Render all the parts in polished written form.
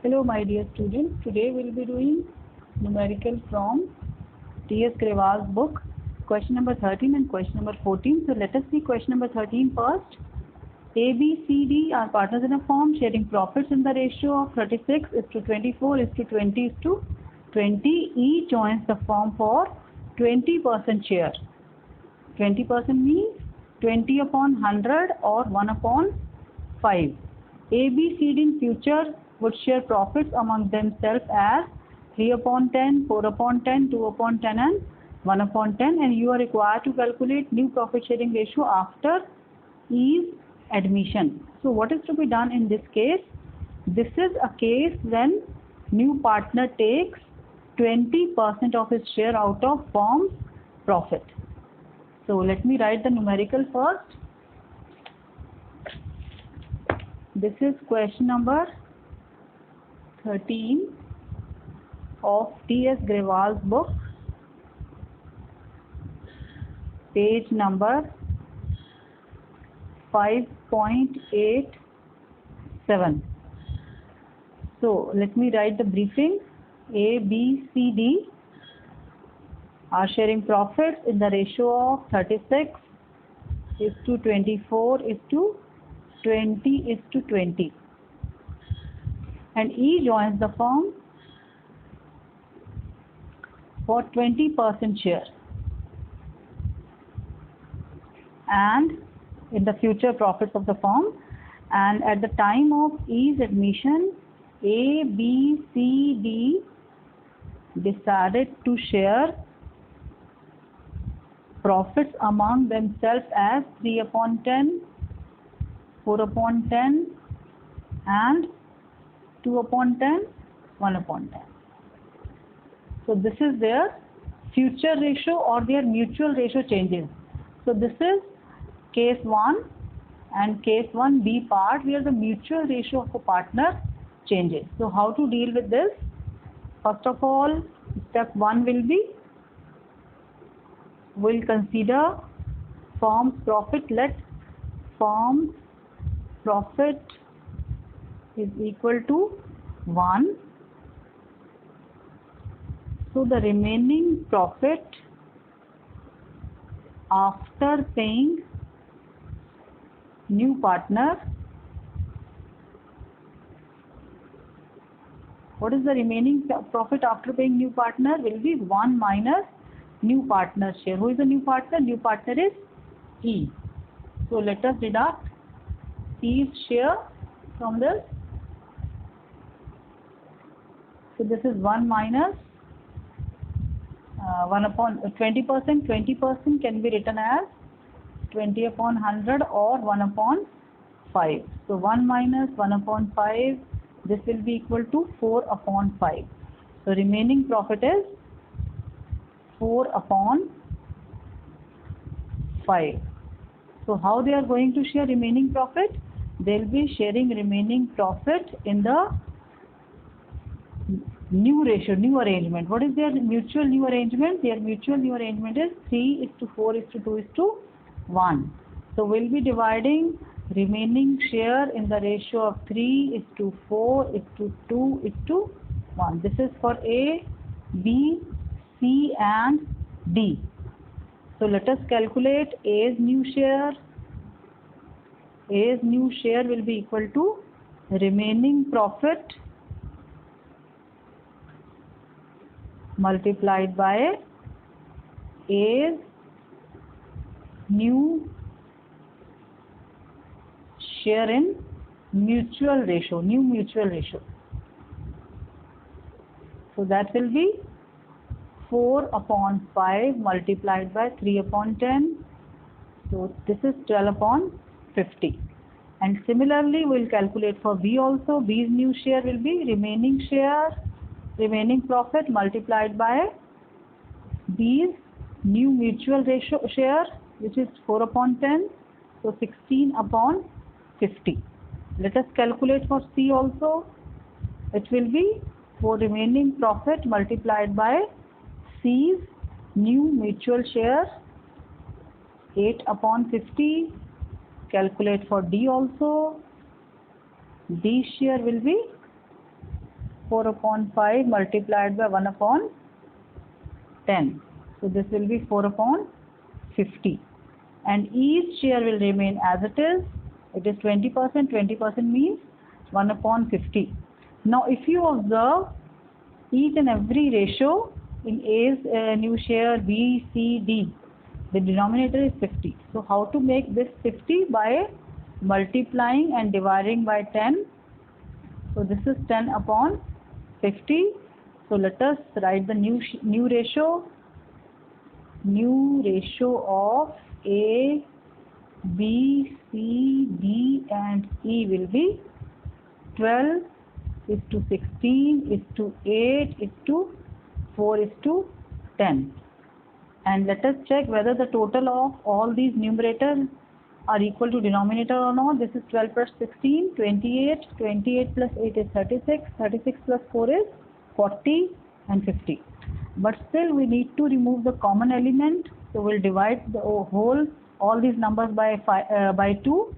Hello my dear students, today we will be doing numerical from T.S. Grewal's book, question number 13 and question number 14. So let us see question number 13 first. A, B, C, D are partners in a firm sharing profits in the ratio of 36:24:20:20. E joins the firm for 20% share. 20% means 20 upon 100 or 1 upon 5. A, B, C, D in future would share profits among themselves as 3 upon 10, 4 upon 10, 2 upon 10 and 1 upon 10, and you are required to calculate new profit sharing ratio after E's admission. So what is to be done in this case? This is a case when new partner takes 20% of his share out of firm's profit. So let me write the numerical first. This is question number 13 of T.S. Grewal's book, page number 5.87. So let me write the briefing. A, B, C, D are sharing profits in the ratio of 36:24:20:20, and E joins the firm for 20% share and in the future profits of the firm, and at the time of E's admission, A, B, C, D decided to share profits among themselves as 3 upon 10, 4 upon 10 and 2 upon 10, 1 upon 10. So this is their future ratio or their mutual ratio changes. So this is case 1 and case 1b part where the mutual ratio of a partner changes. So how to deal with this? First of all, step 1 will be, we'll consider firm's profit. Let firm's profit is equal to 1. So the remaining profit after paying new partner, what is the remaining profit after paying new partner? Will be 1 minus new partner share. Who is the new partner? New partner is E. So let us deduct E's share from this. So this is 1 minus 1 upon 20%. 20% can be written as 20 upon 100 or 1 upon 5. So 1 minus 1 upon 5, this will be equal to 4 upon 5. So remaining profit is 4 upon 5. So how they are going to share remaining profit? They will be sharing remaining profit in the new ratio, new arrangement. What is their mutual new arrangement? Their mutual new arrangement is 3:4:2:1. So we'll be dividing remaining share in the ratio of 3:4:2:1. This is for A, B, C and D. So let us calculate A's new share. A's new share will be equal to remaining profit multiplied by A's new share in mutual ratio, new mutual ratio. So that will be 4 upon 5 multiplied by 3 upon 10. So this is 12 upon 50. And similarly we will calculate for B also. B's new share will be remaining share, remaining profit multiplied by B's new mutual ratio share, which is 4 upon 10. So 16 upon 50. Let us calculate for C also. It will be for remaining profit multiplied by C's new mutual share, 8 upon 50. Calculate for D also. D share will be 4 upon 5 multiplied by 1 upon 10. So this will be 4 upon 50. And each share will remain as it is. It is 20%. 20% means 1 upon 50. Now if you observe each and every ratio in A's new share, B, C, D, the denominator is 50. So how to make this 50? By multiplying and dividing by 10. So this is 10 upon 50. So let us write the new ratio. New ratio of A, B, C, D and E will be 12 is to 16 is to 8 is to 4 is to 10. And let us check whether the total of all these numerators are equal to denominator or not. This is 12 plus 16, 28, 28 plus 8 is 36, 36 plus 4 is 40 and 50. But still we need to remove the common element. So we'll divide the whole, all these numbers by 2.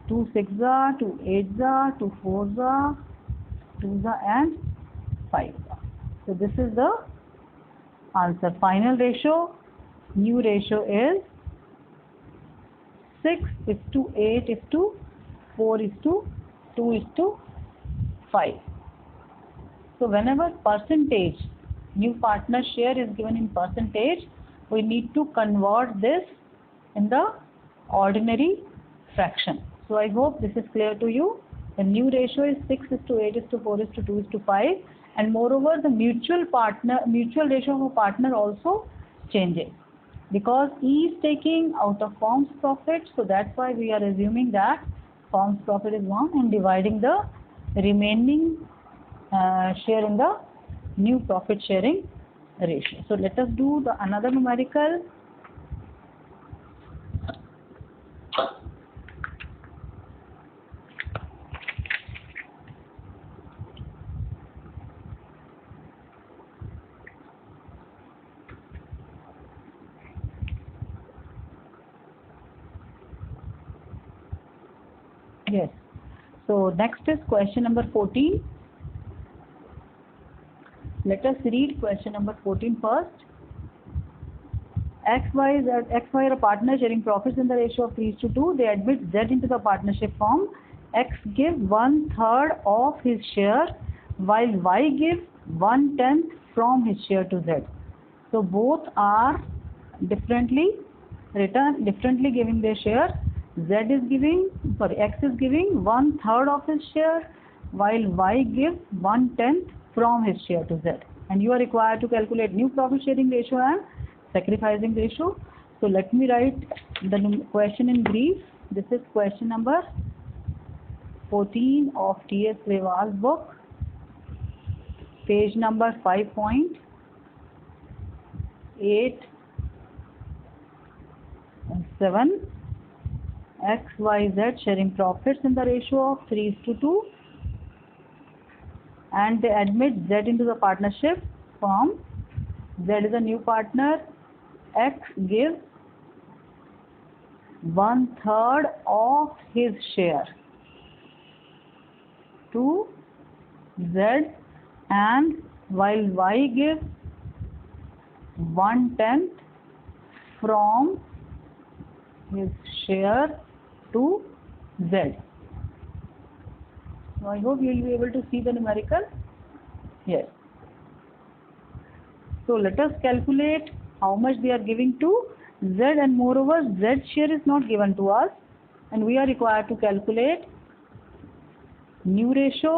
2 6s, 2 8s, 2 4s, 2s and 5s. So this is the answer. Final ratio, new ratio is 6 is to 8 is to 4 is to 2 is to 5. So whenever percentage, new partner share is given in percentage, we need to convert this in the ordinary fraction. So I hope this is clear to you. The new ratio is 6 is to 8 is to 4 is to 2 is to 5. And moreover, the mutual ratio of a partner also changes, because E is taking out of firm's profit. So that's why we are assuming that firm's profit is 1 and dividing the remaining share in the new profit sharing ratio. So let us do the another numerical. Yes. So next is question number 14. Let us read question number 14 first. XY are a partner sharing profits in the ratio of 3:2. They admit Z into the partnership firm. X gives 1/3 of his share, while Y gives 1/10 from his share to Z. So both are differently written, differently giving their share. X is giving 1/3 of his share, while Y gives 1/10 from his share to Z. And you are required to calculate new profit sharing ratio and sacrificing ratio. So let me write the question in brief. This is question number 14 of T.S. Grewal's book, page number 5.8 and 7. X, Y, Z sharing profits in the ratio of 3:2, and they admit Z into the partnership firm. Z is a new partner. X gives 1/3 of his share to Z, and while Y gives 1/10 from his share to Z. So I hope you will be able to see the numerical. Yes. So let us calculate how much they are giving to Z, and moreover Z share is not given to us, and we are required to calculate new ratio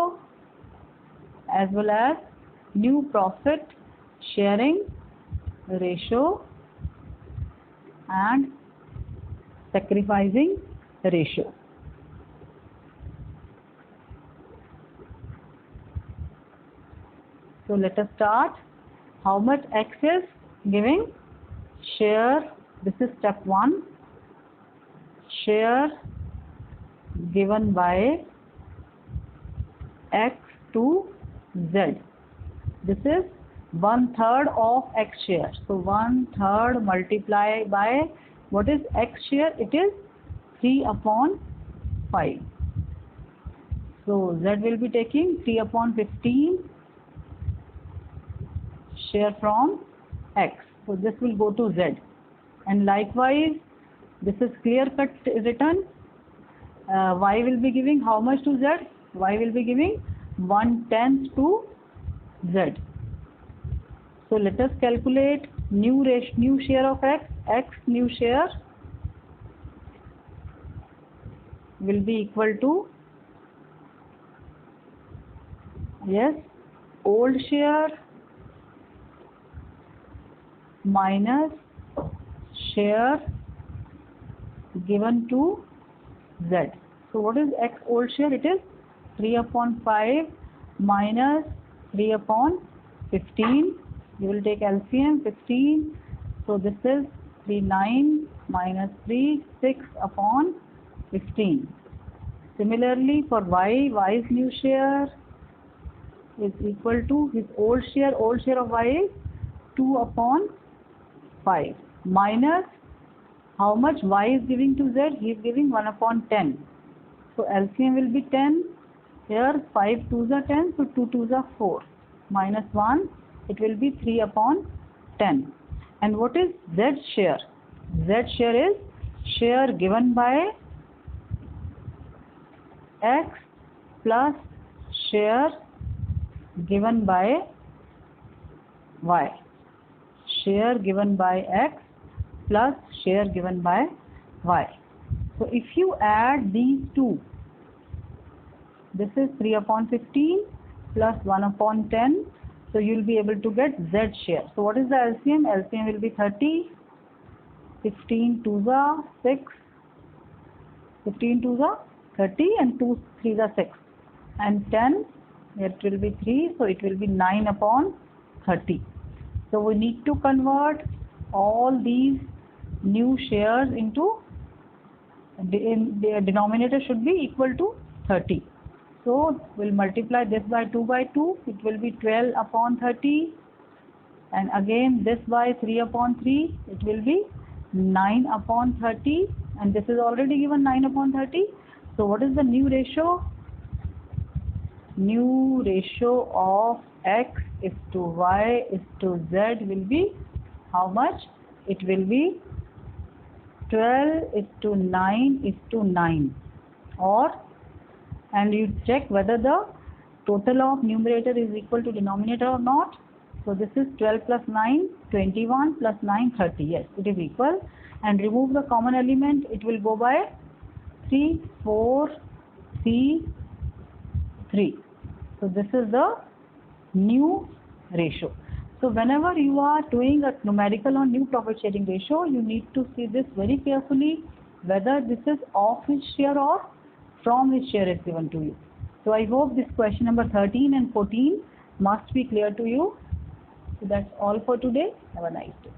as well as new profit sharing ratio and sacrificing ratio. So let us start. How much X is giving? Share, this is step 1. Share given by X to Z. This is 1/3 of X share. So 1/3 multiplied by what is X share? It is 3/5. So Z will be taking 3 upon 15 share from X. So this will go to Z. And likewise, this is clear cut written. Y will be giving how much to Z? Y will be giving 1/10 to Z. So let us calculate new share of X. X new share will be equal to, yes, old share minus share given to Z. So what is X old share? It is 3 upon 5 minus 3 upon 15. You will take LCM 15. So this is 3 9 minus 3 6 upon 15. Similarly for Y, Y's new share is equal to his old share. Old share of Y is 2 upon 5 minus how much Y is giving to Z? He is giving 1 upon 10. So LCM will be 10. Here 5 2s are 10, so 2 2s are 4. Minus 1, it will be 3 upon 10. And what is Z share? Z share is share given by X plus share given by Y. Share given by X plus share given by Y. So if you add these two, this is 3 upon 15 plus 1 upon 10. So you will be able to get Z share. So what is the LCM? LCM will be 30. 15 2s are 6. 15 2s are 30 and 2 3s are 6. And 10, it will be 3. So it will be 9 upon 30. So we need to convert all these new shares into, the denominator should be equal to 30. So we'll multiply this by 2 by 2. It will be 12 upon 30. And again this by 3 upon 3. It will be 9 upon 30. And this is already given 9 upon 30. So what is the new ratio? New ratio of X is to Y is to Z will be how much? It will be 12 is to 9 is to 9. And you check whether the total of numerator is equal to denominator or not. So this is 12 plus 9, 21 plus 9, 30. Yes, it is equal. And remove the common element. It will go by 3, 4, 3, 3. So this is the new ratio. So whenever you are doing a numerical on new profit sharing ratio, you need to see this very carefully, whether this is of which share or from which share is given to you. So I hope this question number 13 and 14 must be clear to you. So that's all for today. Have a nice day.